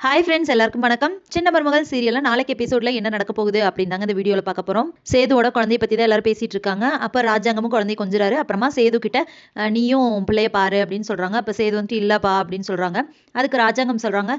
Hi friends, எல்லாருக்கும் வணக்கம். சின்ன மருமகள் சீரியல்ல நாளைக்கு எபிசோட்ல என்ன நடக்க போகுது அப்படின்னு தாங்க இந்த வீடியோல பார்க்க போறோம். சேதுவோட குழந்தைய பத்தி தான் எல்லாரும் பேசிட்டு இருக்காங்க. அப்ப ராஜாங்கமும் குழந்தைய கொஞ்சுறாரு. அப்புறமா சேது கிட்ட நீயும் உன் பிள்ளைய பாரு அப்படின்னு சொல்றாங்க. அப்ப சேது வந்துட்டு இல்லப்பா அப்படின்னு சொல்றாங்க. அதுக்கு ராஜாங்கம் சொல்றாங்க,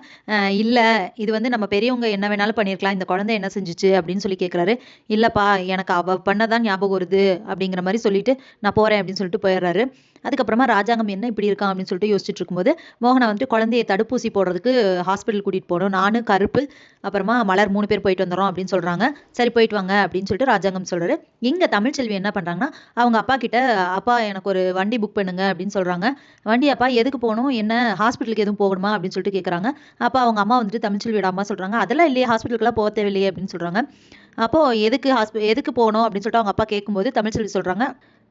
இல்ல இது வந்து நம்ம பெரியவங்க என்ன வேணாலும் பண்ணியிருக்கலாம், இந்த குழந்தை என்ன செஞ்சுச்சு அப்படின்னு சொல்லி கேட்குறாரு. இல்லப்பா எனக்கு அவ பண்ணதான் ஞாபகம் வருது அப்படிங்கிற மாதிரி சொல்லிட்டு நான் போறேன் அப்படின்னு சொல்லிட்டு போயிடுறாரு. அதுக்கப்புறமா ராஜாங்கம் என்ன இப்படி இருக்கான் அப்படின்னு சொல்லிட்டு யோசிச்சுட்டு இருக்கும்போது மோகனா வந்துட்டு குழந்தைய தடுப்பூசி போடுறதுக்கு ஹாஸ்பிட்டல் கூட்டிட்டு போகணும், நானு கருப்பு அப்புறமா மலர் 3 பேர் போயிட்டு வந்துடும் அப்படின்னு சொல்றாங்க. சரி போயிட்டு வாங்க அப்படின்னு சொல்லிட்டு ராஜாங்கம் சொல்றாரு. இங்க தமிழ்ச்செல்வி என்ன பண்றாங்கன்னா அவங்க அப்பா கிட்ட, அப்பா எனக்கு ஒரு வண்டி புக் பண்ணுங்க அப்படின்னு சொல்றாங்க. வண்டி அப்பா எதுக்கு போகணும், என்ன ஹாஸ்பிட்டலுக்கு எதுவும் போகணுமா அப்படின்னு சொல்லிட்டு கேட்குறாங்க. அப்போ அவங்க அம்மா வந்துட்டு தமிழ்ச்செல்வியோட அம்மா சொல்றாங்க, அதெல்லாம் இல்லையே, ஹாஸ்பிட்டலுக்குலாம் போக தேவையில்லையே அப்படின்னு சொல்றாங்க. அப்போ எதுக்கு போகணும் அப்படின்னு சொல்லிட்டு அவங்க அப்பா கேட்கும்போது தமிழ்ச்செல்வி சொல்றாங்க,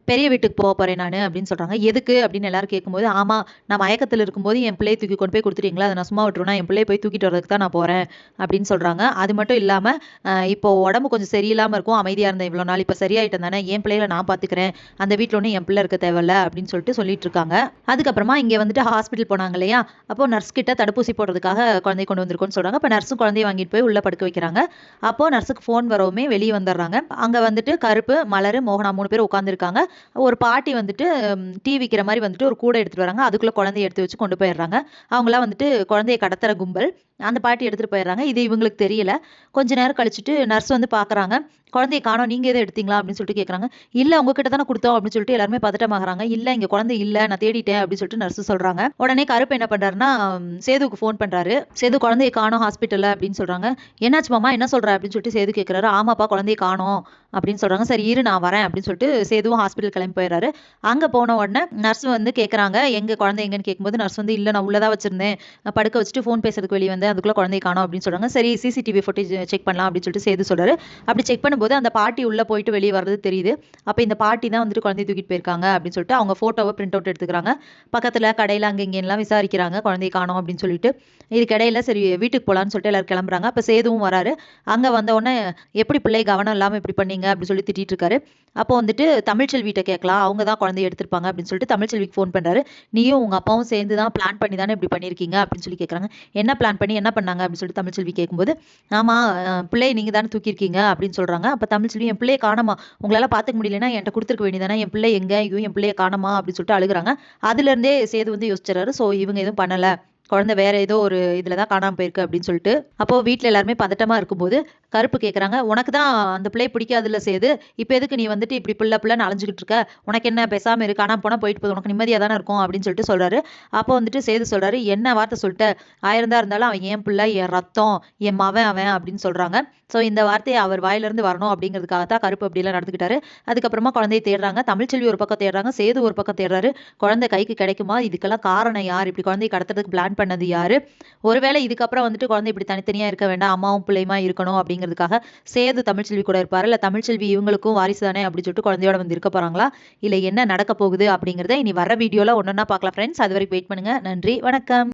பெரிய வீட்டுக்கு போக போறேன் நான் அப்படின்னு சொல்றாங்க. எதுக்கு அப்படின்னு எல்லாரும் கேட்கும்போது, ஆமா நான் மயக்கத்தில் இருக்கும்போது என் பிள்ளையை தூக்கி கொண்டு போய் கொடுத்துட்டீங்களா, அதை நான் சும்மா விட்டுருவேனா, என் பிள்ளையை போய் தூக்கிட்டு வரதுக்கு தான் நான் போறேன் அப்படின்னு சொல்றாங்க. அது மட்டும் இல்லாம இப்போ உடம்பு கொஞ்சம் சரியில்லாம இருக்கும், அமைதியா இருந்தேன் இவ்வளவு நாள், இப்ப சரியாயிட்டேன் தானே, என் பிள்ளைகளை நான் பாத்துக்கிறேன், அந்த வீட்டுல ஒன்றும் என் பிள்ளை இருக்க தேவையில்ல அப்படின்னு சொல்லிட்டு இருக்காங்க. அதுக்கப்புறமா இங்க வந்துட்டு ஹாஸ்பிட்டல் போனாங்க இல்லையா, அப்போ நர்ஸ் கிட்ட தடுப்பூசி போடுறதுக்காக குழந்தை கொண்டு வந்திருக்கோன்னு சொல்றாங்க. அப்ப நர்ஸும் குழந்தைய வாங்கிட்டு போய் உள்ள படுக்க வைக்கிறாங்க. அப்போ நர்ஸுக்கு ஃபோன் வரவுமே வெளியே வந்துடுறாங்க. அங்க வந்துட்டு கருப்பு, மலர், மோகனா 3 பேர் உட்காந்துருக்காங்க. ஒரு பாட்டி வந்துட்டு டீ விக்கிற மாதிரி வந்துட்டு ஒரு கூடை எடுத்துட்டு வராங்க. அதுக்குள்ள குழந்தைய எடுத்து வச்சு கொண்டு போயிடுறாங்க. அவங்களாம் வந்துட்டு குழந்தைய கடத்துற கும்பல். அந்த பாட்டி எடுத்துட்டு போயிடுறாங்க. இது இவங்களுக்கு தெரியல. கொஞ்ச நேரம் கழிச்சுட்டு நர்ஸ் வந்து பாக்குறாங்க. குழந்தைய காணோம், நீங்க எதை எடுத்தீங்களா அப்படின்னு சொல்லிட்டு கேட்குறாங்க. இல்ல உங்ககிட்ட தானே கொடுத்தோம் அப்படின்னு சொல்லிட்டு எல்லாருமே பதட்டமாகறாங்க. இல்ல இங்க குழந்தை இல்ல, நான் தேடிட்டேன் அப்படின்னு சொல்லிட்டு நர்ஸ் சொல்றாங்க. உடனே கருப்பு என்ன பண்றாருன்னா சேதுக்கு ஃபோன் பண்றாரு. சேது குழந்தைய காணோம் ஹாஸ்பிட்டல்ல அப்படின்னு சொல்றாங்க. என்னாச்சு மாமா, என்ன சொல்ற அப்படின்னு சொல்லிட்டு சேது கேட்கிறாரு. ஆமாப்பா குழந்தைய காணோம் அப்படின்னு சொல்றாங்க. சரி இரு நான் வரேன் அப்படின்னு சொல்லிட்டு சேதுவும் ஹாஸ்பிட்டல் கிளம்பி போயிடுறாரு. அங்க போன உடனே நர்ஸ் வந்து கேட்கறாங்க, எங்க குழந்தை எங்கன்னு கேட்கும்போது நர்ஸ் வந்து இல்ல நான் உள்ளதான் வச்சிருந்தேன், படுக்க வச்சுட்டு ஃபோன் பேசுறதுக்கு வெளியே வந்து அதுக்குள்ள குழந்தைய காணோம் அப்படின்னு சொல்றாங்க. சரி சிசிடிவி ஃபுட்டேஜ் செக் பண்ணலாம் அப்படின்னு சொல்லிட்டு சேது சொல்றாரு. அப்படி செக் பண்ணும்போது அந்த பாட்டி உள்ள போயிட்டு வெளியே வர்றது தெரியுது. அப்ப இந்த பாட்டி தான் வந்துட்டு குழந்தைய தூக்கிட்டு போயிருக்காங்க அப்படின்னு சொல்லிட்டு அவங்க போட்டோவை பிரிண்ட் அவுட் எடுத்துக்கிறாங்க. பக்கத்துல கடையில அங்க இங்க எல்லாம் விசாரிக்கிறாங்க குழந்தைய காணோம் அப்படின்னு சொல்லிட்டு. இதுக்கிடையில சரி வீட்டுக்கு போலான்னு சொல்லிட்டு எல்லாரும் கிளம்புறாங்க. அப்ப சேதுவும் வராரு. அங்க வந்த உடனே எப்படி பிள்ளை கவனம் இல்லாம இப்படி பண்ணீங்க அப்படின்னு சொல்லி திட்டிட்டு இருக்காரு. அப்போ வந்துட்டு தமிழ்ச்செல்விட்ட கேட்கலாம், அவங்க தான் குழந்தைய எடுத்திருப்பாங்க அப்படின்னு சொல்லிட்டு தமிழ்ச்செல்விக்கு ஃபோன் பண்றாரு. நீயும் உங்க அப்பாவும் சேர்ந்து தான் பிளான் பண்ணி தானே இப்படி பண்ணிருக்கீங்க அப்படின்னு சொல்லி கேட்கறாங்க. என்ன பிளான் பண்ணி என்ன பண்ணாங்க அப்படின்னு சொல்லிட்டு தமிழ்ச்செல்வி கேட்கும்போது, ஆமா பிள்ளையை நீங்க தானே தூக்கியிருக்கீங்க அப்படின்னு சொல்றாங்க. அப்ப தமிழ்ச்செல்வி என் பிள்ளையை காணோமா, உங்களால பாத்துக்க முடியலன்னா என்கிட்ட கொடுத்துருக்க வேண்டியதானே, என் பிள்ளை எங்க, ஐயோ என் பிள்ளையை காணோமா அப்படின்னு சொல்லிட்டு அழுகுறாங்க. அதுல இருந்தே சேது வந்து யோசிச்சுறாரு, சோ இவங்க எதுவும் பண்ணல, குழந்தை வேற ஏதோ ஒரு இதுலதான் காணாம போயிருக்கு அப்படின்னு சொல்லிட்டு. அப்போ வீட்டுல எல்லாருமே பதட்டமா இருக்கும்போது கருப்பு கேக்குறாங்க, உனக்கு தான் அந்த பிள்ளையை பிடிக்காதுல்ல சேது, இப்ப எதுக்கு நீ வந்துட்டு இப்படி பிள்ளைன்னு அலைஞ்சுக்கிட்டு இருக்க, உனக்கு என்ன பேசாம இரு, காணாம போனா போயிட்டு போகுது, உனக்கு நிம்மதியா தானே இருக்கும் அப்படின்னு சொல்லிட்டு சொல்றாரு. அப்போ வந்துட்டு சேது சொல்றாரு, என்ன வார்த்தை சொல்லிட்ட, 1000 தான் இருந்தாலும் அவன் என் பிள்ளை, என் ரத்தம், என் மவன் அவன் அப்படின்னு சொல்றாங்க. சோ இந்த வார்த்தையை அவர் வாயிலிருந்து வரணும் அப்படிங்கிறதுக்காக தான் கருப்பு அப்படிலாம் நடந்துக்கிட்டாரு. அதுக்கப்புறமா குழந்தையை தேடுறாங்க. தமிழ்ச்செல்வி ஒரு பக்கம் தேடுறாங்க, சேது ஒரு பக்கம் தேடுறாரு. குழந்தை கைக்கு கிடைக்குமா, இதுக்கெல்லாம் காரணம் யார், இப்படி குழந்தையை கடத்துறதுக்கு பிளான் பண்ணது யாரு, ஒருவேளை இதுக்கப்புறம் வந்துட்டு குழந்தை இப்படி தனித்தனியா இருக்க வேண்டாம், அம்மாவும் பிள்ளையுமா இருக்கணும் அப்படிங்கிறதுக்காக சேது தமிழ்ச்செல்வி கூட இருப்பாரு, இல்ல தமிழ்ச்செல்வி இவங்களுக்கும் வாரிசு தானே அப்படின்னு சொல்லிட்டு குழந்தையோட வந்து இருக்க போறாங்களா, இல்ல என்ன நடக்க போகுது அப்படிங்கறத இனி வர வீடியோல ஒன்னொன்னா பார்க்கலாம் ஃப்ரெண்ட்ஸ். அது வரைக்கும் வெயிட் பண்ணுங்க. நன்றி, வணக்கம்.